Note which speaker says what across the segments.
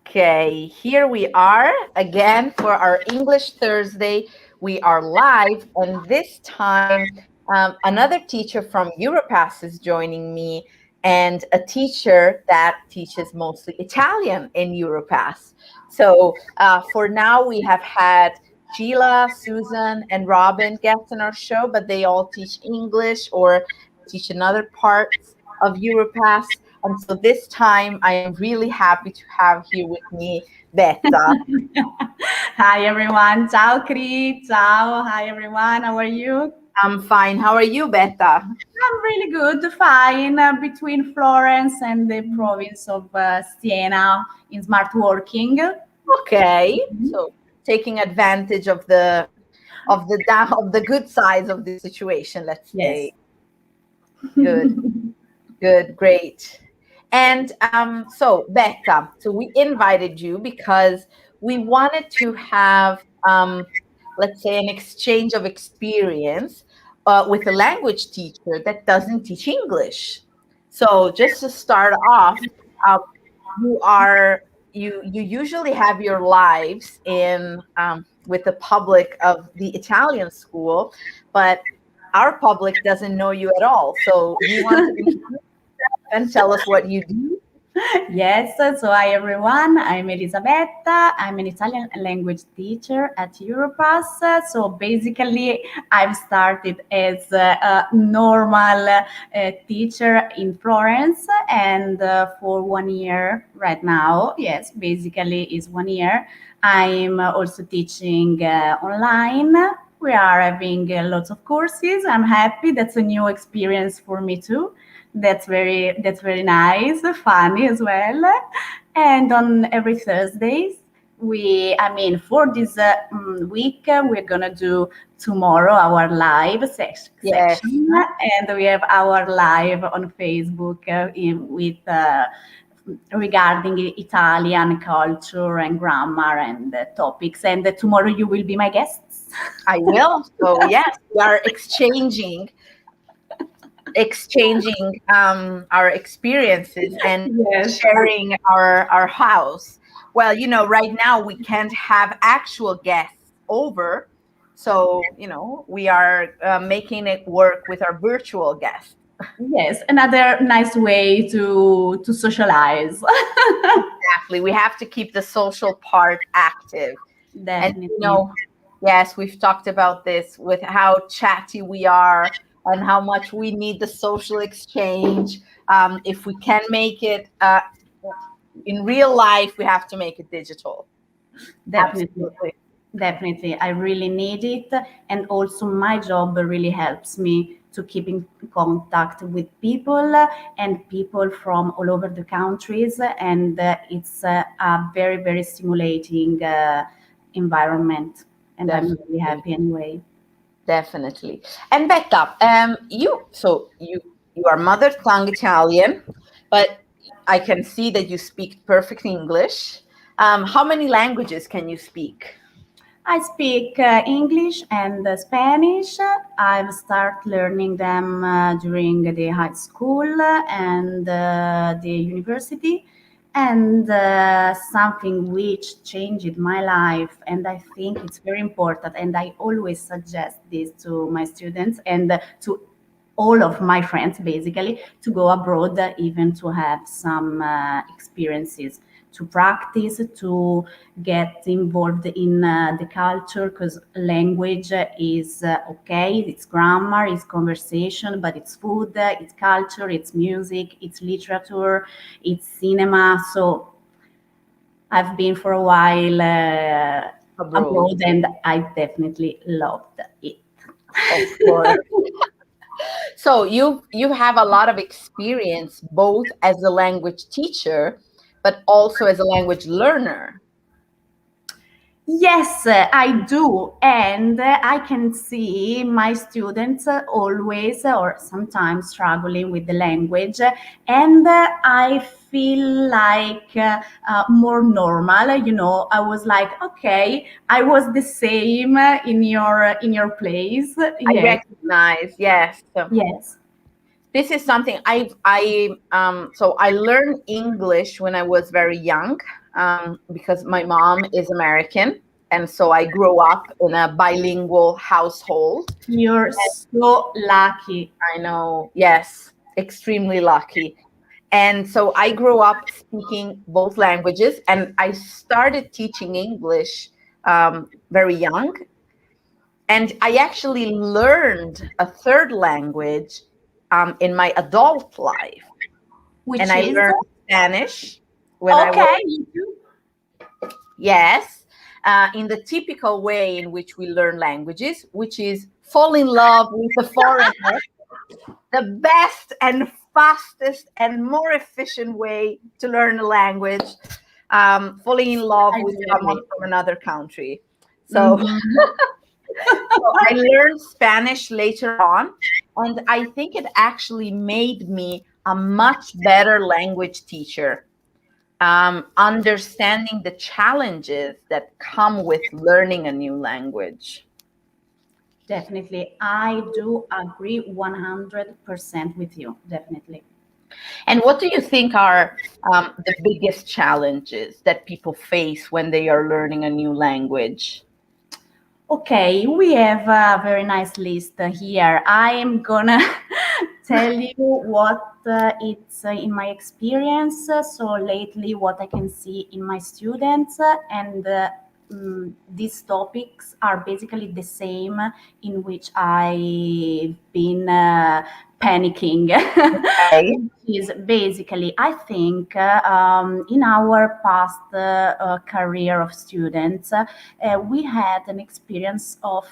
Speaker 1: Okay, here we are again for our English Thursday. We are live, and this time another teacher from Europass is joining me, and a teacher that teaches mostly Italian in Europass. So for now, we have had Sheila, Susan, and Robin guests on our show, but they all teach English or teach another parts of Europass. And so this time I am really happy to have here with me Betta.
Speaker 2: Hi everyone. Ciao Cri. Ciao. Hi everyone. How are you?
Speaker 1: I'm fine. How are you, Betta?
Speaker 2: I'm really good. Fine. Between Florence and the province of Siena in smart working.
Speaker 1: Okay. So taking advantage of the good sides of the situation, let's say.
Speaker 2: Yes.
Speaker 1: Good, good, great. And so Betta, so we invited you because we wanted to have let's say an exchange of experience with a language teacher that doesn't teach English. So just to start off, uh, you are you usually have your lives in with the public of the Italian school, but our public doesn't know you at all. So do you want to introduce and tell us what you do?
Speaker 2: Yes, so hi everyone, I'm Elisabetta. I'm an Italian language teacher at Europass. So basically, I've started as a normal teacher in Florence, and for 1 year right now, yes, basically is 1 year. I'm also teaching online. We are having lots of courses. I'm happy. That's a new experience for me too. That's very nice, funny as well. And on every Thursdays, for this week, we're gonna do tomorrow our live
Speaker 1: Yes.
Speaker 2: section, and we have our live on Facebook with regarding Italian culture and grammar and topics. And tomorrow you will be my guests.
Speaker 1: I will. So yes, we are exchanging our experiences and
Speaker 2: Yes.
Speaker 1: sharing our house. Well, right now we can't have actual guests over, so we are making it work with our virtual guests.
Speaker 2: Yes, another nice way to socialize.
Speaker 1: Exactly, we have to keep the social part active. And
Speaker 2: Definitely.
Speaker 1: yes, we've talked about this with how chatty we are and how much we need the social exchange. If we can make it in real life, we have to make it digital.
Speaker 2: Definitely.
Speaker 1: Absolutely.
Speaker 2: Definitely. I really need it. And also my job really helps me to keep in contact with people and people from all over the countries. And it's a very, very stimulating environment. And I'm really
Speaker 1: Definitely.
Speaker 2: happy anyway.
Speaker 1: Definitely. And Becca, you are mother tongue Italian, but I can see that you speak perfect English. How many languages can you speak?
Speaker 2: I speak English and Spanish. I've started learning them during the high school and the university. And something which changed my life, and I think it's very important. And I always suggest this to my students and to all of my friends, basically, to go abroad, even to have some experiences, to practice, to get involved in the culture, because language is okay, it's grammar, it's conversation, but it's food, it's culture, it's music, it's literature, it's cinema. So I've been for a while
Speaker 1: Abroad,
Speaker 2: abroad, and I definitely loved it.
Speaker 1: of course. So you have a lot of experience both as a language teacher, but also as a language learner.
Speaker 2: Yes, I do. And I can see my students always or sometimes struggling with the language. And I feel like more normal. I was like, okay, I was the same in your place.
Speaker 1: I
Speaker 2: Yes,
Speaker 1: recognize, yes.
Speaker 2: yes.
Speaker 1: this is something so I learned English when I was very young, because my mom is American, and so I grew up in a bilingual household.
Speaker 2: You're so lucky.
Speaker 1: I know, yes, extremely lucky. And so I grew up speaking both languages, and I started teaching English very young. And I actually learned a third language in my adult life. And
Speaker 2: Which
Speaker 1: I
Speaker 2: is
Speaker 1: learned Spanish when I was,
Speaker 2: okay. You do.
Speaker 1: yes, in the typical way in which we learn languages, which is fall in love with a foreigner, the best and fastest and more efficient way to learn a language, falling in love with someone
Speaker 2: Exactly.
Speaker 1: from another country. So,
Speaker 2: Mhm.
Speaker 1: so I learned Spanish later on, and I think it actually made me a much better language teacher, understanding the challenges that come with learning a new language.
Speaker 2: Definitely. I do agree 100% with you. Definitely.
Speaker 1: And what do you think are the biggest challenges that people face when they are learning a new language?
Speaker 2: Okay, we have a very nice list here. I am gonna tell you what it's in my experience. So lately, what I can see in my students, and these topics are basically the same in which I've been panicking.
Speaker 1: Okay.
Speaker 2: Is basically, I think, in our past career of students, we had an experience of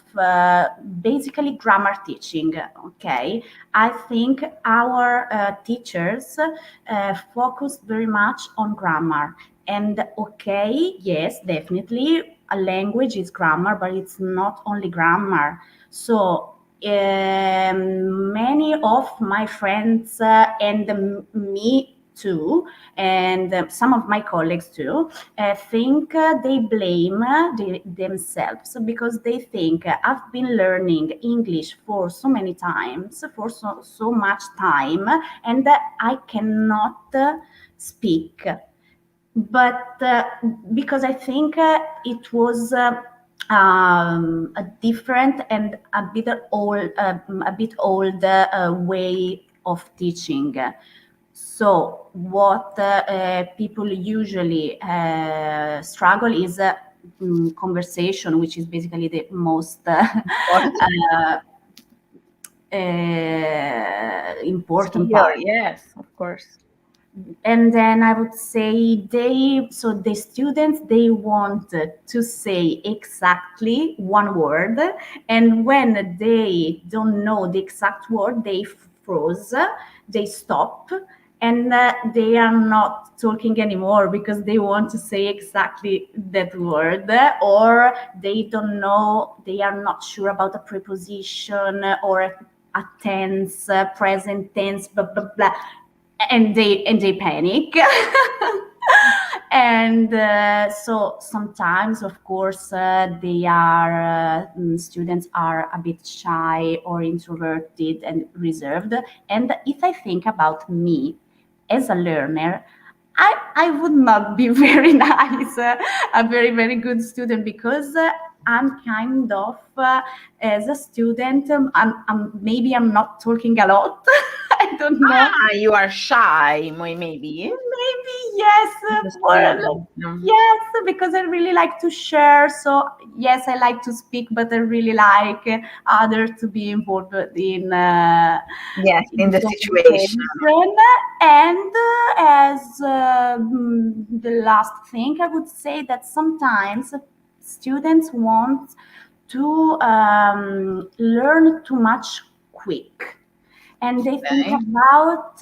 Speaker 2: basically grammar teaching. Okay, I think our teachers focused very much on grammar. And okay, yes, definitely, a language is grammar, but it's not only grammar. So many of my friends and me too, and some of my colleagues too, think they blame themselves because they think I've been learning English for so many times, for so much time, and I cannot speak. But because I think it was a different and a bit old way of teaching. So what people usually struggle is conversation, which is basically the most important
Speaker 1: Skill,
Speaker 2: part.
Speaker 1: yes, of course.
Speaker 2: And then I would say the students, they want to say exactly one word, and when they don't know the exact word, they froze, they stop, and they are not talking anymore because they want to say exactly that word, or they don't know, they are not sure about a preposition or a tense, present tense, blah blah blah, and they panic. And so sometimes, of course, they are students are a bit shy or introverted and reserved. And if I think about me as a learner, I would not be very nice, a very, very good student, because I'm kind of, as a student, maybe I'm not talking a lot. I don't know.
Speaker 1: Ah, you are shy, maybe.
Speaker 2: Maybe yes,
Speaker 1: Understandable.
Speaker 2: yes, because I really like to share. So yes, I like to speak, but I really like others to be involved
Speaker 1: Yes,
Speaker 2: in
Speaker 1: in
Speaker 2: the
Speaker 1: the situation.
Speaker 2: conversation. And as the last thing, I would say that sometimes students want to learn too much quick, and they think
Speaker 1: Okay.
Speaker 2: about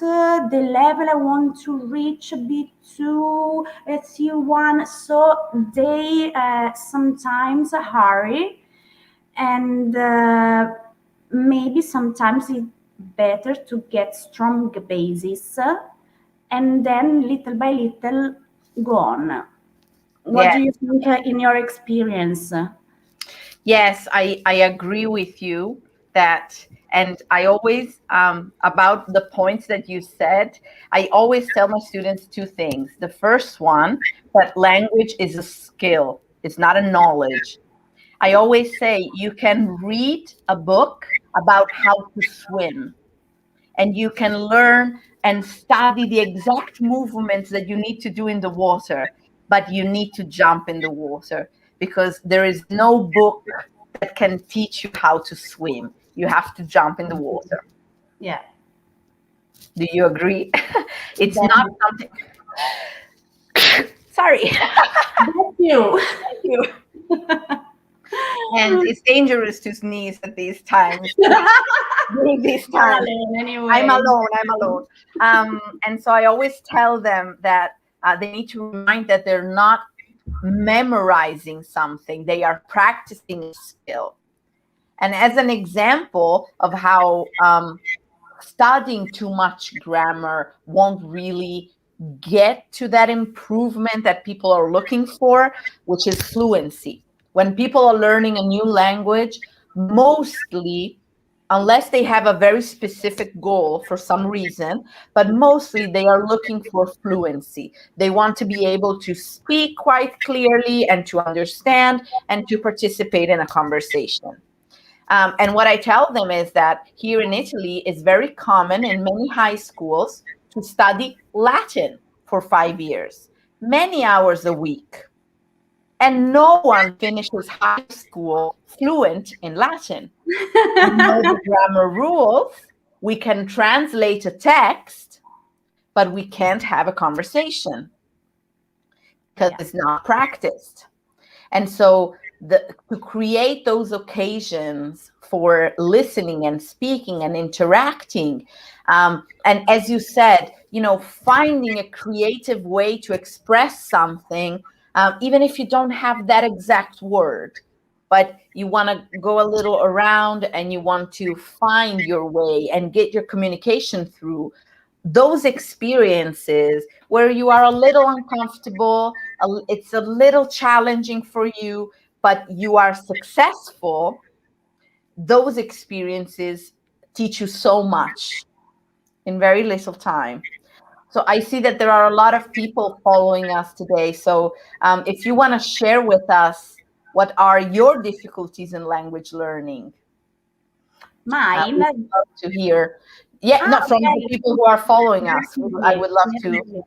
Speaker 2: the level I want to reach, B2, C1. So they sometimes hurry, and maybe sometimes it's better to get strong basis, and then little by little go on. What
Speaker 1: Yes,
Speaker 2: do you think in your experience?
Speaker 1: yes, I agree with you. that, and I always, about the points that you said, I always tell my students two things. The first one, that language is a skill, it's not a knowledge. I always say you can read a book about how to swim, and you can learn and study the exact movements that you need to do in the water, but you need to jump in the water, because there is no book that can teach you how to swim. You have to jump in the water.
Speaker 2: Yeah,
Speaker 1: Do you agree? It's not
Speaker 2: definitely.
Speaker 1: something. Sorry.
Speaker 2: Thank you.
Speaker 1: Thank you. And it's dangerous to sneeze at these times. During these
Speaker 2: You're
Speaker 1: times,
Speaker 2: alone
Speaker 1: I'm
Speaker 2: anyway.
Speaker 1: alone. I'm alone. And so I always tell them that they need to remind that they're not memorizing something; they are practicing a skill. And as an example of how studying too much grammar won't really get to that improvement that people are looking for, which is fluency. When people are learning a new language, mostly, unless they have a very specific goal for some reason, but mostly they are looking for fluency. They want to be able to speak quite clearly and to understand and to participate in a conversation. And what I tell them is that here in Italy, it's very common in many high schools to study Latin for 5 years, many hours a week. And no one finishes high school fluent in Latin. We know the grammar rules, we can translate a text, but we can't have a conversation because
Speaker 2: Yeah.
Speaker 1: it's not practiced. And so to create those occasions for listening and speaking and interacting, and as you said, finding a creative way to express something, even if you don't have that exact word, but you want to go a little around and you want to find your way and get your communication through those experiences where you are a little uncomfortable, it's a little challenging for you, but you are successful. Those experiences teach you so much in very little time. So I see that there are a lot of people following us today. So if you want to share with us what are your difficulties in language learning,
Speaker 2: Mine.
Speaker 1: we'd love to hear. Yeah, not from the
Speaker 2: Okay.
Speaker 1: people who are following us. I
Speaker 2: Definitely,
Speaker 1: would love
Speaker 2: definitely.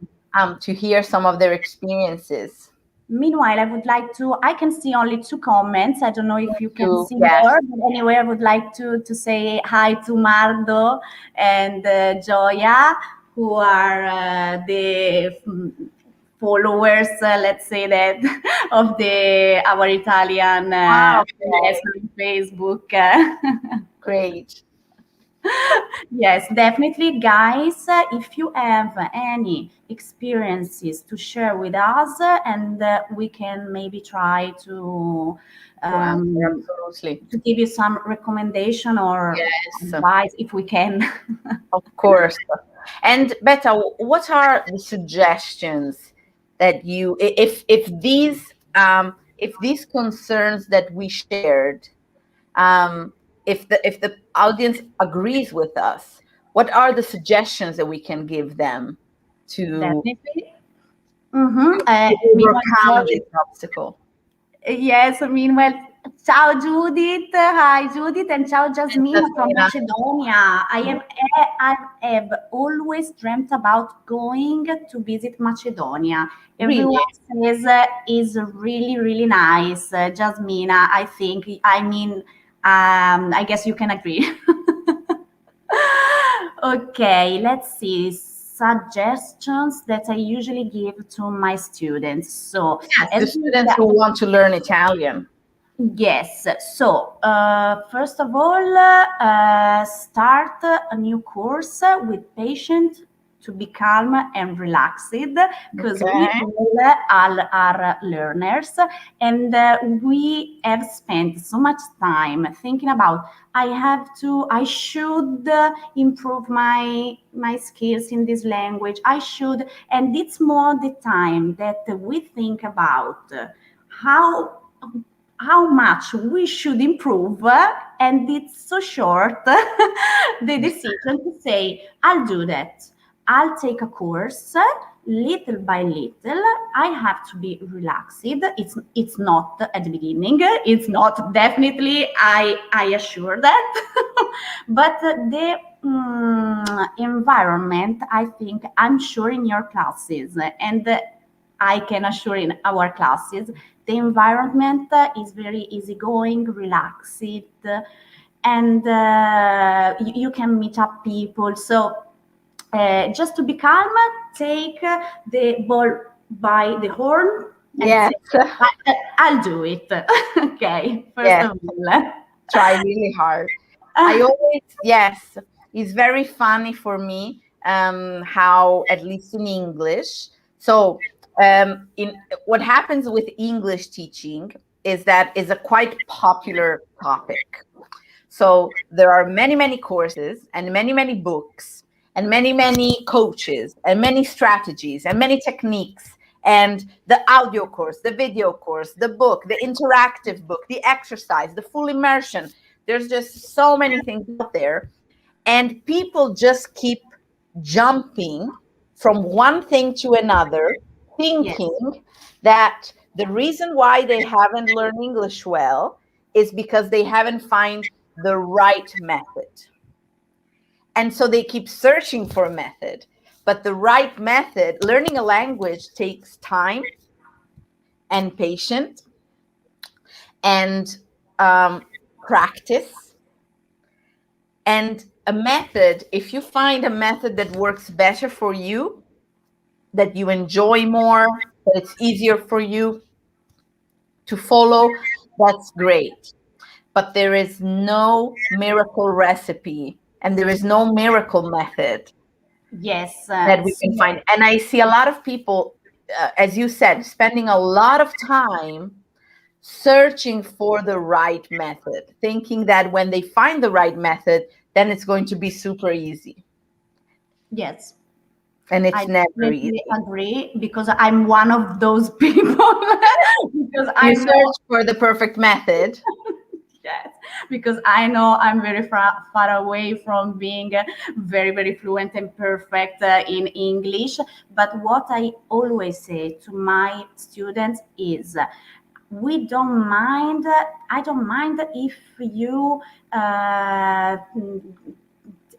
Speaker 1: to hear some of their experiences.
Speaker 2: Meanwhile, I would like to. I can see only two comments. I don't know if you can
Speaker 1: To
Speaker 2: see
Speaker 1: yes.
Speaker 2: more. But anyway, I would like to say hi to Mardo and Gioia, who are the followers, let's say that, of the our Italian
Speaker 1: Ah,
Speaker 2: lesson
Speaker 1: okay.
Speaker 2: on Facebook.
Speaker 1: Great.
Speaker 2: Yes, definitely, guys. If you have any experiences to share with us, and we can maybe try
Speaker 1: To answer,
Speaker 2: um,
Speaker 1: absolutely.
Speaker 2: to give you some recommendation or
Speaker 1: Yes,
Speaker 2: advice if we can.
Speaker 1: of course. And Betta, what are the suggestions that you, if these concerns that we shared, um, if the audience agrees with us, what are the suggestions that we can give them to
Speaker 2: Definitely. Mm-hmm.
Speaker 1: overcome
Speaker 2: Meanwhile,
Speaker 1: this obstacle?
Speaker 2: yes, meanwhile, ciao Judith. Hi Judith, and ciao
Speaker 1: And
Speaker 2: Jasmine from
Speaker 1: Jasmina,
Speaker 2: Macedonia. I have always dreamt about going to visit Macedonia.
Speaker 1: really?
Speaker 2: Everyone says is really really nice. Jasmina, I think. I mean, I guess you can agree. Okay, let's see. Suggestions that I usually give to my students. So,
Speaker 1: Yes,
Speaker 2: as
Speaker 1: the
Speaker 2: you
Speaker 1: students who want to learn Italian.
Speaker 2: yes. So, first of all, start a new course with patience to be calm and relaxed because we
Speaker 1: Okay.
Speaker 2: all are learners and we have spent so much time thinking about I should improve my skills in this language. I should, and it's more the time that we think about how how much we should improve, and it's so short the decision to say, I'll do that. I'll take a course little by little. I have to be relaxed. It's not at the beginning. It's not definitely. I assure that. But the environment, I think, I'm sure in your classes, and I can assure in our classes, the environment is very easygoing, relaxed, and you can meet up people. So just to be calm, take the ball by the horn and
Speaker 1: Yes.
Speaker 2: say, I'll do it. Okay, first
Speaker 1: Yes.
Speaker 2: of all.
Speaker 1: Try really hard. I always, yes, it's very funny for me how, at least in English, so in what happens with English teaching is that is a quite popular topic. So there are many, many courses and many, many books and many, many coaches and many strategies and many techniques, and the audio course, the video course, the book, the interactive book, the exercise, the full immersion. There's just so many things out there. And people just keep jumping from one thing to another,
Speaker 2: Yes,
Speaker 1: thinking that the reason why they haven't learned English well is because they haven't found the right method. And so they keep searching for a method. But the right method, learning a language takes time and patience and practice. And a method, if you find a method that works better for you, that you enjoy more, that it's easier for you to follow, that's great. But there is no miracle recipe and there is no miracle method
Speaker 2: yes,
Speaker 1: that we can
Speaker 2: yes.
Speaker 1: find. And I see a lot of people, as you said, spending a lot of time searching for the right method, thinking that when they find the right method, then it's going to be super easy.
Speaker 2: Yes,
Speaker 1: And
Speaker 2: I
Speaker 1: it's never
Speaker 2: definitely
Speaker 1: easy.
Speaker 2: agree because I'm one of those people. Because I
Speaker 1: You
Speaker 2: know,
Speaker 1: search for the perfect method.
Speaker 2: yes, because I know I'm very far away from being very, very fluent and perfect in English. But what I always say to my students is, we don't mind, I don't mind if you uh,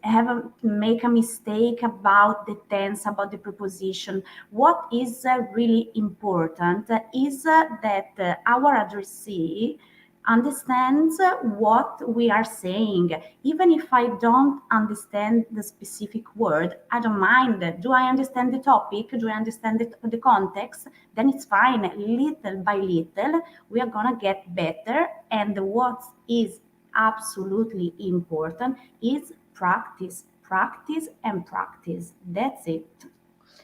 Speaker 2: have make a mistake about the tense, about the preposition. What is really important is that our addressee understands what we are saying. Even if I don't understand the specific word, I don't mind. Do I understand the topic? Do I understand the context? Then it's fine. Little by little, we are gonna get better. And what is absolutely important is practice, practice, and practice. That's it.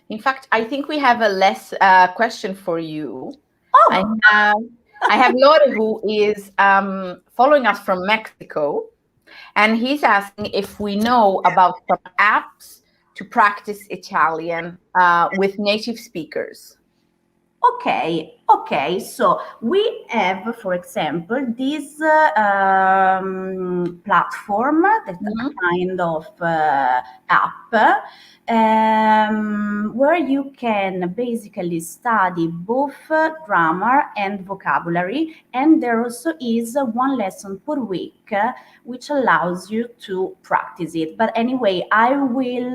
Speaker 1: In fact, I think we have a less question for you. I
Speaker 2: Oh,
Speaker 1: have I have Lore, who is following us from Mexico, and he's asking if we know about some apps to practice Italian with native speakers.
Speaker 2: okay, okay. So we have, for example, this platform that a
Speaker 1: Mhm.
Speaker 2: kind of app where you can basically study both grammar and vocabulary, and there also is one lesson per week which allows you to practice it. But anyway, I will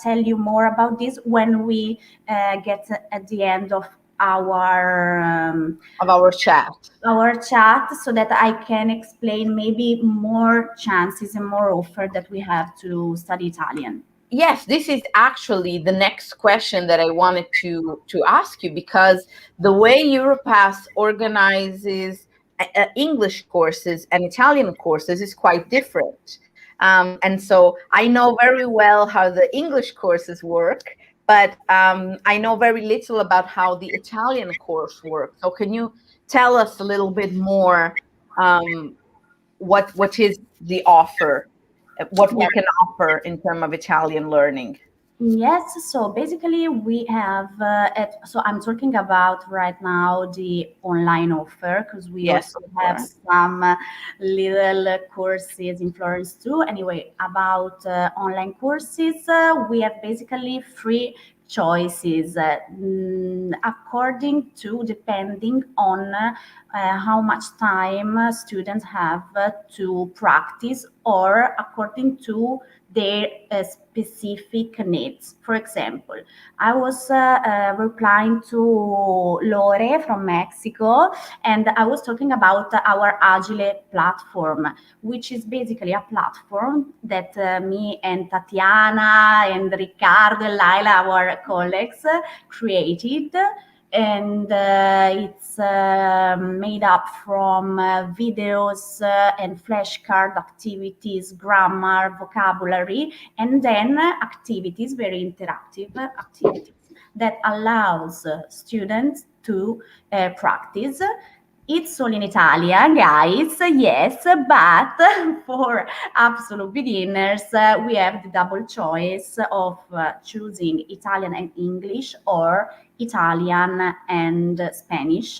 Speaker 2: tell you more about this when we get at the end of
Speaker 1: Of our chat.
Speaker 2: our chat, so that I can explain maybe more chances and more offer that we have to study Italian.
Speaker 1: Yes, this is actually the next question that I wanted to ask you, because the way Europass organizes English courses and Italian courses is quite different. And so I know very well how the English courses work, but I know very little about how the Italian course works. So can you tell us a little bit more, um, what is the offer, what we
Speaker 2: Yeah.
Speaker 1: can offer in terms of Italian learning?
Speaker 2: Yes, so basically we have, so I'm talking about right now the online offer because we
Speaker 1: Yes,
Speaker 2: also
Speaker 1: of
Speaker 2: have
Speaker 1: course.
Speaker 2: some little courses in Florence too. Anyway, about online courses, we have basically three choices according to, depending on how much time students have to practice, or according to their specific needs. For example, I was replying to Lore from Mexico, and I was talking about our Agile platform, which is basically a platform that me and Tatiana and Riccardo and Laila, our colleagues, created, and it's made up from videos and flashcard activities, grammar, vocabulary, and then activities, very interactive activities that allows students to practice. It's all in Italian, guys, yes, but for absolute beginners, we have the double choice of choosing Italian and English, or Italian and Spanish.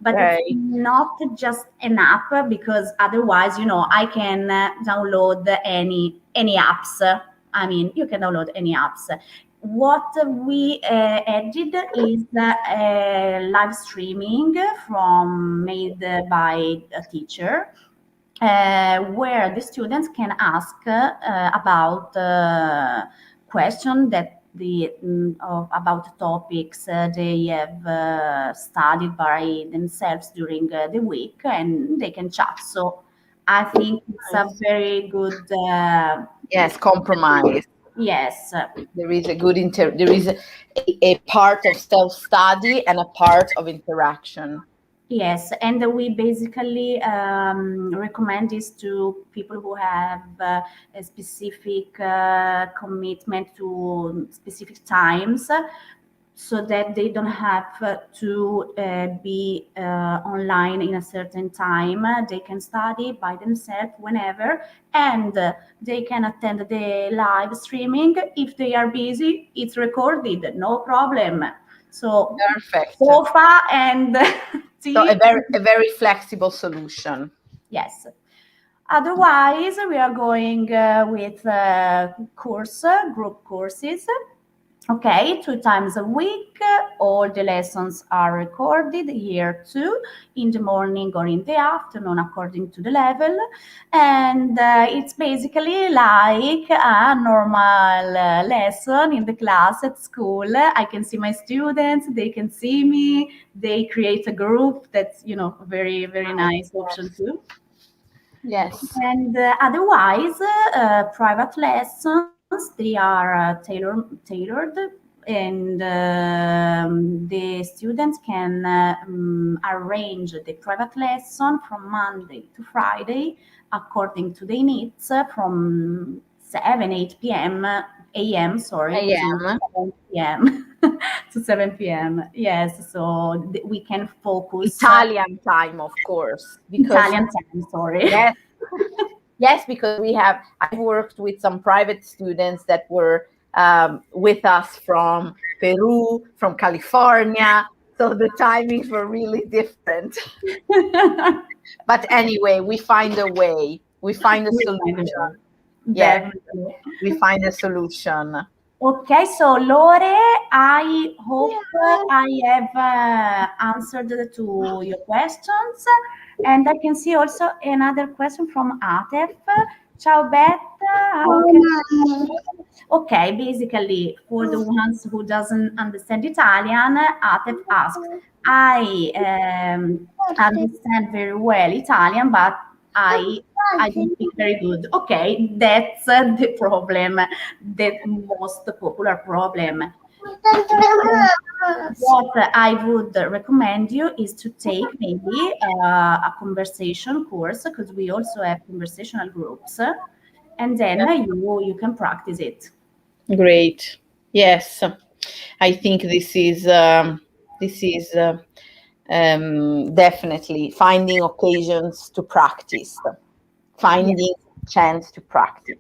Speaker 2: But it's
Speaker 1: Right.
Speaker 2: not just an app, because otherwise, I can download any apps. I mean, you can download any apps. What we added is live streaming from made by a teacher, where the students can ask about questions that about topics they have studied by themselves during the week, and they can chat. So I think it's a
Speaker 1: Nice.
Speaker 2: very good,
Speaker 1: Yes, compromise.
Speaker 2: yes.
Speaker 1: There is a good there is a part of self-study and a part of interaction.
Speaker 2: Yes, and we basically recommend this to people who have a specific commitment to specific times, so that they don't have to be online in a certain time. They can study by themselves whenever, and they can attend the live streaming. If they are busy, it's recorded, no problem. So,
Speaker 1: Perfect.
Speaker 2: sofa and
Speaker 1: So
Speaker 2: tea.
Speaker 1: a very flexible solution.
Speaker 2: Yes. Otherwise, we are going with group courses. Okay, 2 times a week. All the lessons are recorded here too, in the morning or in the afternoon, according to the level. And it's basically like a normal lesson in the class at school. I can see my students, they can see me, they create a group. That's, a very, very
Speaker 1: Nice.
Speaker 2: nice option
Speaker 1: Yes.
Speaker 2: too.
Speaker 1: Yes.
Speaker 2: And otherwise, private lessons, they are tailored, and the students can arrange the private lesson from Monday to Friday according to their needs, from 7, 8 p.m. a.m.
Speaker 1: I
Speaker 2: Sorry, to
Speaker 1: am.
Speaker 2: 7 p.m. to 7 p.m. Yes, so we can focus
Speaker 1: Italian time, of course, because
Speaker 2: Italian time. Sorry.
Speaker 1: yes, yes, because I've worked with some private students that were with us from Peru, from California. So the timings were really different. But anyway, we find a way. We find a
Speaker 2: We find a way.
Speaker 1: solution. Yes,
Speaker 2: Definitely.
Speaker 1: we find a solution.
Speaker 2: Okay, so Lore, I hope
Speaker 1: Yeah.
Speaker 2: I have answered to your questions. And I can see also another question from Atef. Ciao Betta, how can I help? Okay, basically for the ones who doesn't understand Italian, Atef asked, I understand very well Italian, but I I don't speak very good. Okay, that's the problem, the most popular problem. What I would recommend you is to take maybe a conversation course, because we also have conversational groups, and then you can practice it.
Speaker 1: Great. Yes, I think this is definitely finding occasions to practice,
Speaker 2: Yeah.
Speaker 1: finding chance to practice.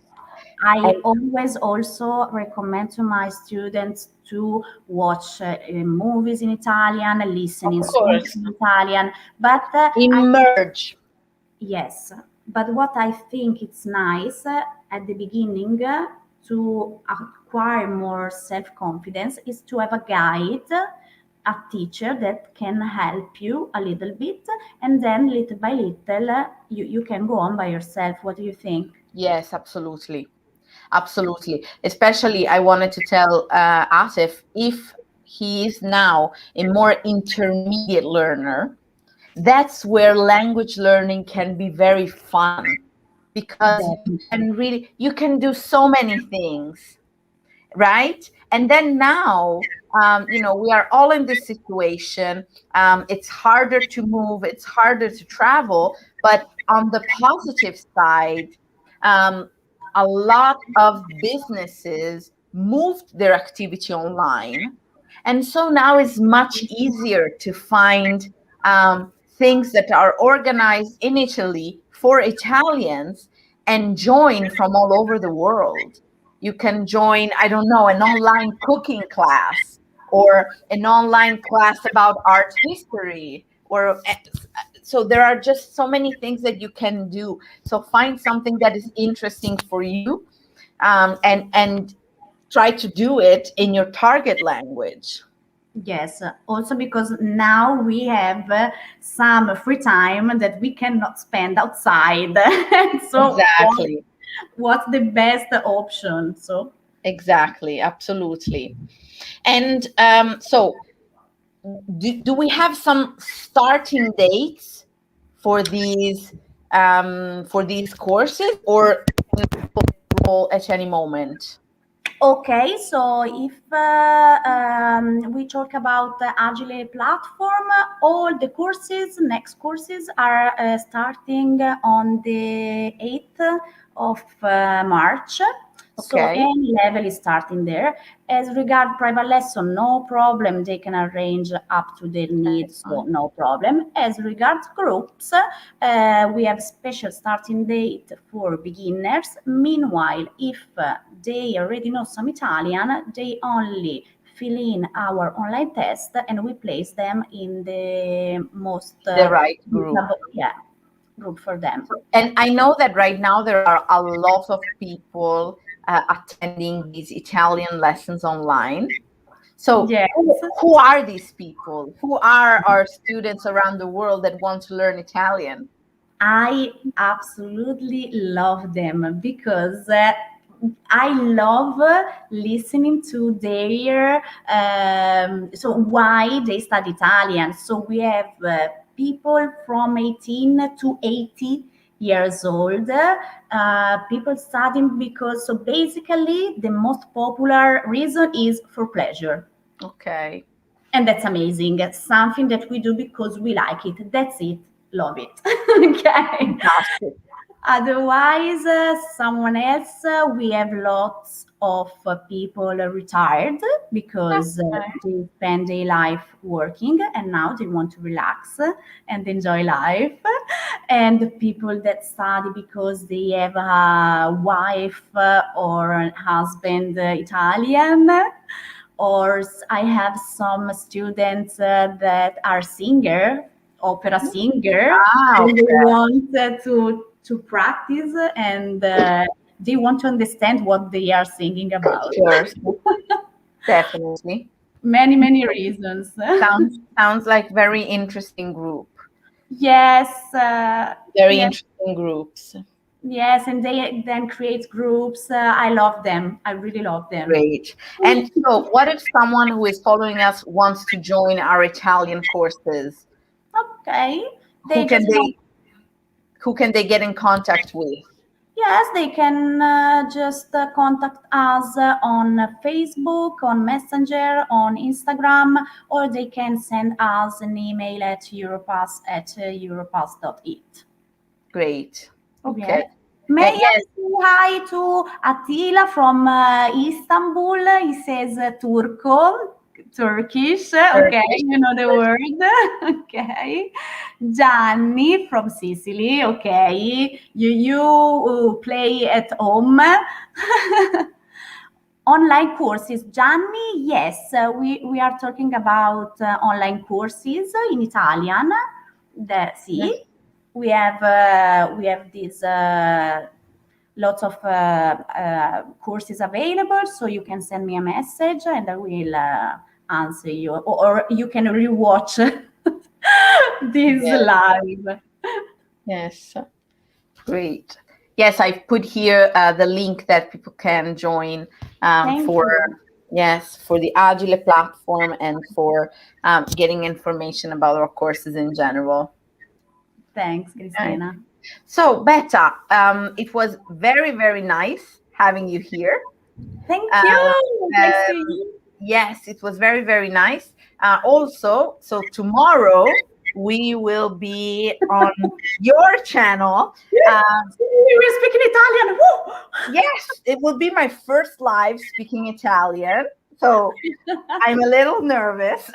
Speaker 2: I
Speaker 1: And
Speaker 2: always also recommend to my students to watch movies in Italian, listen
Speaker 1: of
Speaker 2: in songs
Speaker 1: course,
Speaker 2: in Italian. But
Speaker 1: emerge.
Speaker 2: yes, but what I think it's nice at the beginning to acquire more self-confidence is to have a guide, a teacher that can help you a little bit, and then little by little you can go on by yourself. What do you think?
Speaker 1: Yes, absolutely. Absolutely. Especially, I wanted to tell Asif, if he is now a more intermediate learner, that's where language learning can be very fun because
Speaker 2: Definitely.
Speaker 1: you can do so many things, right? And then now, we are all in this situation. It's harder to move, it's harder to travel, but on the positive side, um, a lot of businesses moved their activity online. And so now it's much easier to find things that are organized in Italy for Italians and join from all over the world. You can join, I don't know, an online cooking class or an online class about art history or so there are just so many things that you can do. So find something that is interesting for you, and try to do it in your target language.
Speaker 2: Yes, also because now we have some free time that we cannot spend outside. So
Speaker 1: Exactly.
Speaker 2: what's the best option? So
Speaker 1: Exactly. Absolutely. And so do we have some starting dates for these courses, or enroll at any moment?
Speaker 2: okay, so if we talk about the Agile platform, all the courses, next courses are starting on the 8th of March. So
Speaker 1: Okay.
Speaker 2: any level is starting there. As regard private lesson, no problem. They can arrange up to their needs, so
Speaker 1: Fine.
Speaker 2: no problem. As regards groups, we have special starting date for beginners. Meanwhile, if they already know some Italian, they only fill in our online test and we place them in the most
Speaker 1: The right group.
Speaker 2: suitable, yeah, group for them.
Speaker 1: And I know that right now there are a lot of people attending these Italian lessons online. So,
Speaker 2: Yes.
Speaker 1: who are these people? Who are our students around the world that want to learn Italian?
Speaker 2: I absolutely love them because I love listening to their so why they study Italian. So we have people from 18 to 80 years old, people studying because so basically the most popular reason is for pleasure,
Speaker 1: Okay,
Speaker 2: and that's amazing. It's something that we do because we like it. That's it. Love it. Okay.
Speaker 1: fantastic.
Speaker 2: Otherwise, someone else, we have lots of people retired because
Speaker 1: Okay.
Speaker 2: they spend their life working and now they want to relax and enjoy life. And people that study because they have a wife or a husband Italian. Or I have some students that are singer, opera singer,
Speaker 1: Ah,
Speaker 2: and they
Speaker 1: okay.
Speaker 2: want to practice and they want to understand what they are singing
Speaker 1: Of
Speaker 2: about.
Speaker 1: course, definitely.
Speaker 2: Many reasons.
Speaker 1: Sounds like very interesting group.
Speaker 2: Yes,
Speaker 1: Very
Speaker 2: yes,
Speaker 1: interesting groups.
Speaker 2: yes, and they then create groups. I love them. I really love them.
Speaker 1: Great. And so, what if someone who is following us wants to join our Italian courses?
Speaker 2: Okay,
Speaker 1: Who
Speaker 2: they
Speaker 1: can
Speaker 2: just want.
Speaker 1: they who can they get in contact with?
Speaker 2: Yes, they can just contact us on Facebook, on Messenger, on Instagram, or they can send us an email at europass@europass.it.
Speaker 1: Great. Okay.
Speaker 2: Yes. May I
Speaker 1: Yes.
Speaker 2: say hi to Attila from Istanbul? He says Turco. Turkish. Okay,
Speaker 1: Turkish.
Speaker 2: you know the word. Okay. Gianni from Sicily. Okay. You play at home. Online courses, Gianni. Yes, we are talking about online courses in Italian.
Speaker 1: Yes.
Speaker 2: Sì, we have these lots of courses available, so you can send me a message and I will answer you, or you can rewatch this
Speaker 1: Yes.
Speaker 2: live.
Speaker 1: Yes. Great. Yes, I've put here the link that people can join
Speaker 2: Thank
Speaker 1: for,
Speaker 2: you.
Speaker 1: yes, for the Agile platform and for getting information about our courses in general.
Speaker 2: Thanks,
Speaker 1: Right.
Speaker 2: Cristina.
Speaker 1: So, Betta, it was very, very nice having you here.
Speaker 2: Thank
Speaker 1: Um,
Speaker 2: you.
Speaker 1: uh,
Speaker 2: Thanks to you.
Speaker 1: yes, it was very, very nice. Also, so tomorrow we will be on your channel.
Speaker 2: Yes,
Speaker 1: Uh,
Speaker 2: we were speaking Italian.
Speaker 1: Yes, it will be my first live speaking Italian. So I'm a little nervous.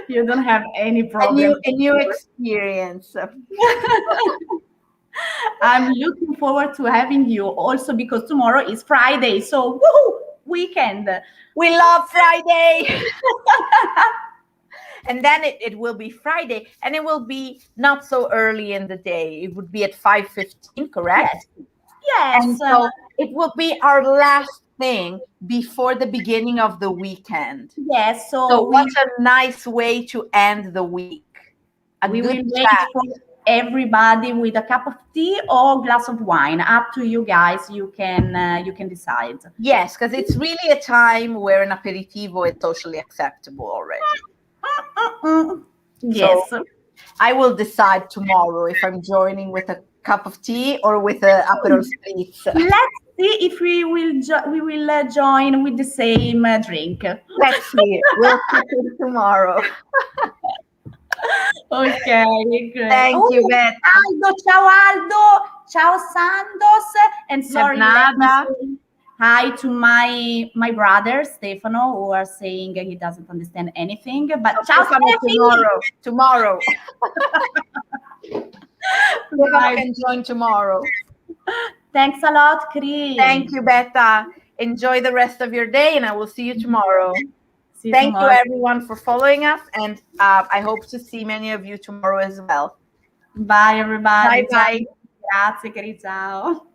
Speaker 2: You don't have any
Speaker 1: a new
Speaker 2: problem.
Speaker 1: a new experience.
Speaker 2: I'm looking forward to having you also because tomorrow is Friday. So, woohoo, weekend.
Speaker 1: We love Friday. And then it will be Friday and it will be not so early in the day. It would be at 5:15,
Speaker 2: Yes.
Speaker 1: correct?
Speaker 2: Yes.
Speaker 1: And so it will be our last thing before the beginning of the weekend.
Speaker 2: Yes.
Speaker 1: So
Speaker 2: So
Speaker 1: what a nice way to end the week. A
Speaker 2: we
Speaker 1: good
Speaker 2: will wait
Speaker 1: chat.
Speaker 2: for everybody with a cup of tea or glass of wine. Up to you guys. You can decide.
Speaker 1: Yes, because it's really a time where an aperitivo is socially acceptable already.
Speaker 2: Mm.
Speaker 1: So
Speaker 2: Yes.
Speaker 1: I will decide tomorrow if I'm joining with a cup of tea or with a Aperol Spritz.
Speaker 2: Let's see if we will join with the same drink.
Speaker 1: Let's see. We'll check it tomorrow.
Speaker 2: Okay, great.
Speaker 1: Thank you,
Speaker 2: Oh,
Speaker 1: Beth.
Speaker 2: Aldo, ciao Aldo, ciao Sandos, and
Speaker 1: Have
Speaker 2: sorry, let me
Speaker 1: nada.
Speaker 2: say hi to my brother Stefano, who are saying he doesn't understand anything. But ciao
Speaker 1: Stefano
Speaker 2: Stefi.
Speaker 1: tomorrow. Tomorrow. Stefano
Speaker 2: Right.
Speaker 1: can join tomorrow.
Speaker 2: Thanks a lot, Chris.
Speaker 1: Thank you, Betta. Enjoy the rest of your day, and I will see you tomorrow.
Speaker 2: See you
Speaker 1: Thank you,
Speaker 2: tomorrow.
Speaker 1: everyone, for following us, and I hope to see many of you tomorrow as well.
Speaker 2: Bye,
Speaker 1: Bye
Speaker 2: everybody. Ciao.
Speaker 1: bye.
Speaker 2: Grazie, Chris. Ciao.